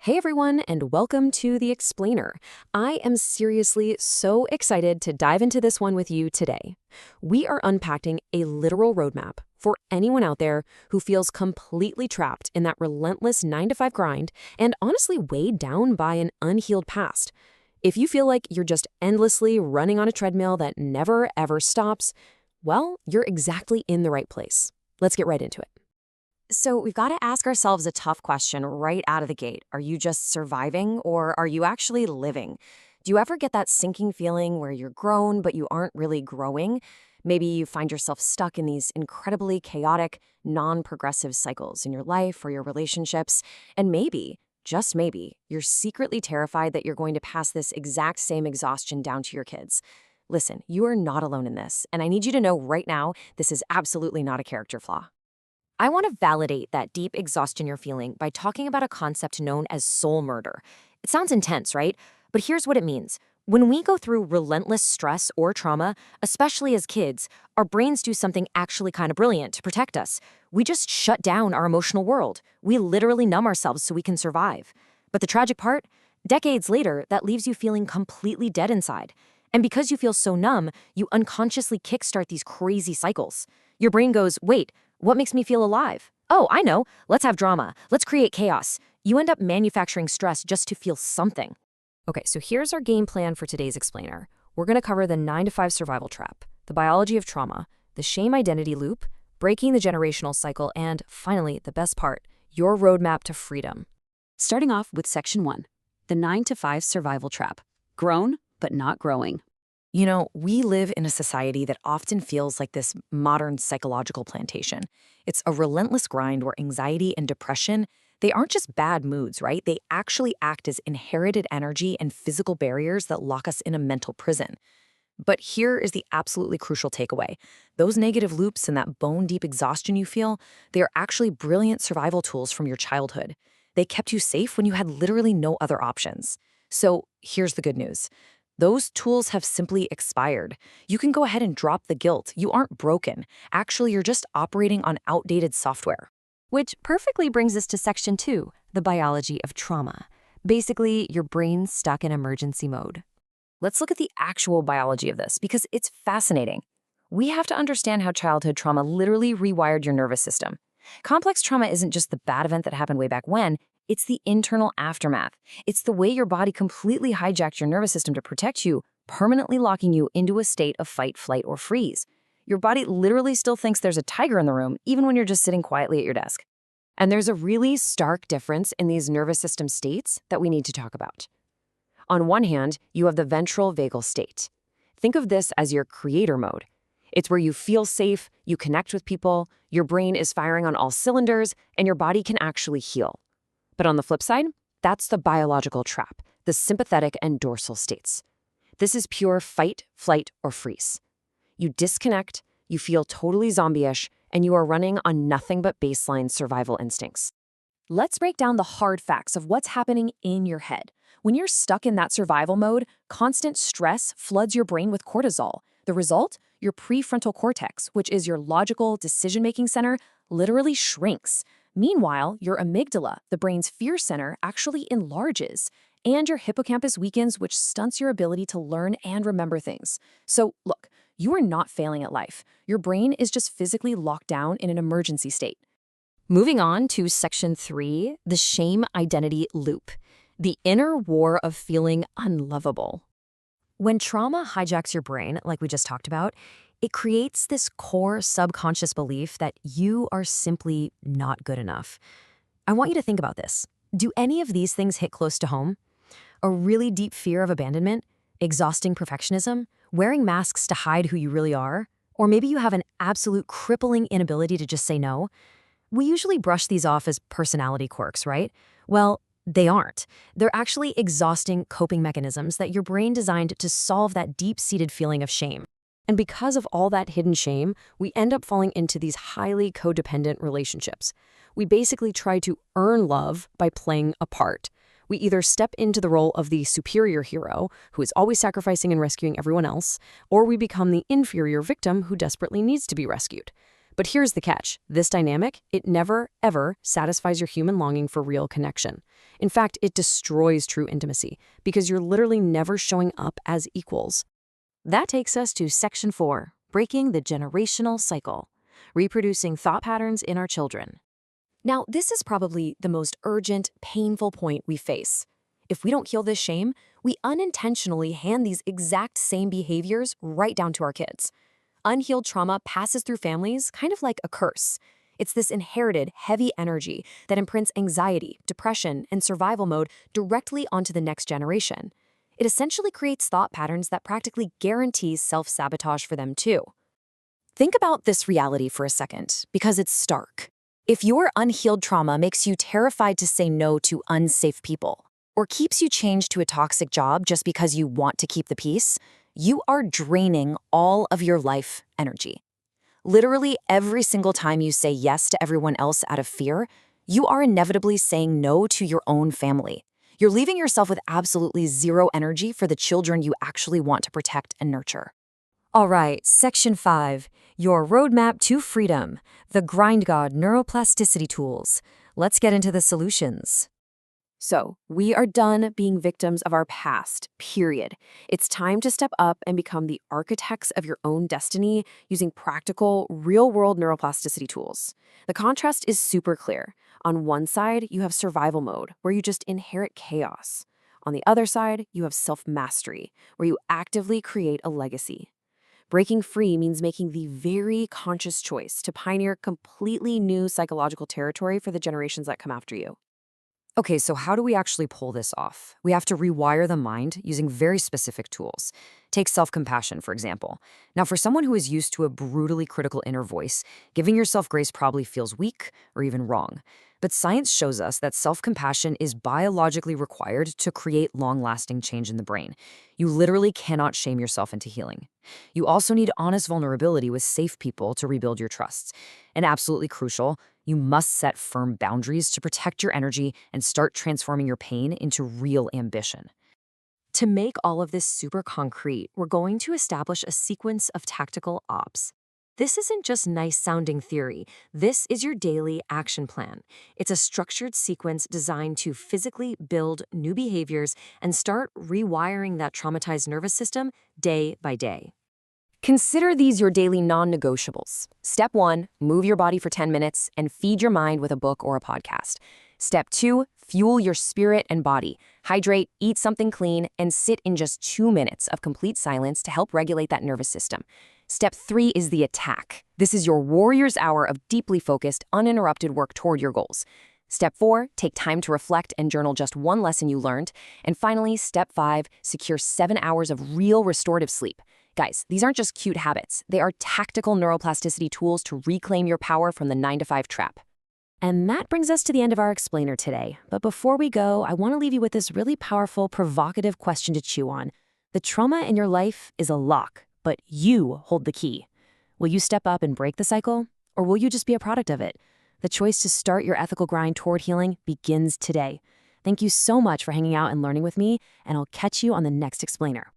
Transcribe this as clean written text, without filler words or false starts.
Hey everyone, and welcome to The Explainer. I am seriously so excited to dive into this one with you today. We are unpacking a literal roadmap for anyone out there who feels completely trapped in that relentless 9 to 5 grind and honestly weighed down by an unhealed past. If you feel like you're just endlessly running on a treadmill that never ever stops, well, you're exactly in the right place. Let's get right into it. So, we've got to ask ourselves a tough question right out of the gate. Are you just surviving or are you actually living? Do you ever get that sinking feeling where you're grown but you aren't really growing? Maybe you find yourself stuck in these incredibly chaotic, non progressive cycles in your life or your relationships. And maybe, just maybe, you're secretly terrified that you're going to pass this exact same exhaustion down to your kids. Listen, you are not alone in this, and I need you to know right now this is absolutely not a character flaw. I want to validate that deep exhaustion you're feeling by talking about a concept known as soul murder. It sounds intense, right? But here's what it means. When we go through relentless stress or trauma, especially as kids, our brains do something actually kind of brilliant to protect us. We just shut down our emotional world. We literally numb ourselves so we can survive. But the tragic part? Decades later, that leaves you feeling completely dead inside. And because you feel so numb, you unconsciously kickstart these crazy cycles. Your brain goes, wait, what makes me feel alive? Oh, I know. Let's have drama. Let's create chaos. You end up manufacturing stress just to feel something. Okay, so here's our game plan for today's explainer. We're going to cover the 9 to 5 survival trap, the biology of trauma, the shame identity loop, breaking the generational cycle, and finally, the best part, your roadmap to freedom. Starting off with section 1, the 9 to 5 survival trap, grown but not growing. You know, we live in a society that often feels like this modern psychological plantation. It's a relentless grind where anxiety and depression, they aren't just bad moods, right? They actually act as inherited energy and physical barriers that lock us in a mental prison. But here is the absolutely crucial takeaway. Those negative loops and that bone-deep exhaustion you feel, they are actually brilliant survival tools from your childhood. They kept you safe when you had literally no other options. So here's the good news. Those tools have simply expired. You can go ahead and drop the guilt. You aren't broken. Actually, you're just operating on outdated software. Which perfectly brings us to section 2, the biology of trauma. Basically, your brain's stuck in emergency mode. Let's look at the actual biology of this because it's fascinating. We have to understand how childhood trauma literally rewired your nervous system. Complex trauma isn't just the bad event that happened way back when, it's the internal aftermath. It's the way your body completely hijacked your nervous system to protect you, permanently locking you into a state of fight, flight, or freeze. Your body literally still thinks there's a tiger in the room, even when you're just sitting quietly at your desk. And there's a really stark difference in these nervous system states that we need to talk about. On one hand, you have the ventral vagal state. Think of this as your creator mode. It's where you feel safe, you connect with people, your brain is firing on all cylinders, and your body can actually heal. But on the flip side, that's the biological trap, the sympathetic and dorsal states. This is pure fight, flight, or freeze. You disconnect, you feel totally zombie-ish, and you are running on nothing but baseline survival instincts. Let's break down the hard facts of what's happening in your head. When you're stuck in that survival mode, constant stress floods your brain with cortisol. The result? Your prefrontal cortex, which is your logical decision-making center, literally shrinks. Meanwhile, your amygdala, the brain's fear center, actually enlarges, and your hippocampus weakens, which stunts your ability to learn and remember things. So, look, you are not failing at life. Your brain is just physically locked down in an emergency state. Moving on to section 3, the shame identity loop, the inner war of feeling unlovable. When trauma hijacks your brain, like we just talked about, it creates this core subconscious belief that you are simply not good enough. I want you to think about this. Do any of these things hit close to home? A really deep fear of abandonment, exhausting perfectionism, wearing masks to hide who you really are, or maybe you have an absolute crippling inability to just say no? We usually brush these off as personality quirks, right? Well, they aren't. They're actually exhausting coping mechanisms that your brain designed to solve that deep-seated feeling of shame. And because of all that hidden shame, we end up falling into these highly codependent relationships. We basically try to earn love by playing a part. We either step into the role of the superior hero, who is always sacrificing and rescuing everyone else, or we become the inferior victim who desperately needs to be rescued. But here's the catch. This dynamic, it never, ever satisfies your human longing for real connection. In fact, it destroys true intimacy because you're literally never showing up as equals. That takes us to Section 4, breaking the generational cycle, reproducing thought patterns in our children. Now, this is probably the most urgent, painful point we face. If we don't heal this shame, we unintentionally hand these exact same behaviors right down to our kids. Unhealed trauma passes through families kind of like a curse. It's this inherited, heavy energy that imprints anxiety, depression, and survival mode directly onto the next generation. It essentially creates thought patterns that practically guarantee self-sabotage for them too. Think about this reality for a second, because it's stark. If your unhealed trauma makes you terrified to say no to unsafe people, or keeps you chained to a toxic job just because you want to keep the peace, you are draining all of your life energy. Literally every single time you say yes to everyone else out of fear, you are inevitably saying no to your own family. You're leaving yourself with absolutely zero energy for the children you actually want to protect and nurture. All right, Section 5, your roadmap to freedom, the Grind God neuroplasticity tools. Let's get into the solutions. So, we are done being victims of our past, period. It's time to step up and become the architects of your own destiny using practical, real-world neuroplasticity tools. The contrast is super clear. On one side, you have survival mode, where you just inherit chaos. On the other side, you have self-mastery, where you actively create a legacy. Breaking free means making the very conscious choice to pioneer completely new psychological territory for the generations that come after you. Okay, so how do we actually pull this off? We have to rewire the mind using very specific tools. Take self-compassion, for example. Now, for someone who is used to a brutally critical inner voice, giving yourself grace probably feels weak or even wrong. But science shows us that self-compassion is biologically required to create long-lasting change in the brain. You literally cannot shame yourself into healing. You also need honest vulnerability with safe people to rebuild your trusts. And absolutely crucial, you must set firm boundaries to protect your energy and start transforming your pain into real ambition. To make all of this super concrete, we're going to establish a sequence of tactical ops. This isn't just nice-sounding theory. This is your daily action plan. It's a structured sequence designed to physically build new behaviors and start rewiring that traumatized nervous system day by day. Consider these your daily non-negotiables. Step 1, move your body for 10 minutes and feed your mind with a book or a podcast. Step 2, fuel your spirit and body. Hydrate, eat something clean, and sit in just 2 minutes of complete silence to help regulate that nervous system. Step 3 is the attack. This is your warrior's hour of deeply focused, uninterrupted work toward your goals. Step 4, take time to reflect and journal just one lesson you learned. And finally, Step 5, secure 7 hours of real restorative sleep. Guys, these aren't just cute habits. They are tactical neuroplasticity tools to reclaim your power from the 9-to-5 trap. And that brings us to the end of our explainer today. But before we go, I want to leave you with this really powerful, provocative question to chew on. The trauma in your life is a lock, but you hold the key. Will you step up and break the cycle? Or will you just be a product of it? The choice to start your ethical grind toward healing begins today. Thank you so much for hanging out and learning with me, and I'll catch you on the next explainer.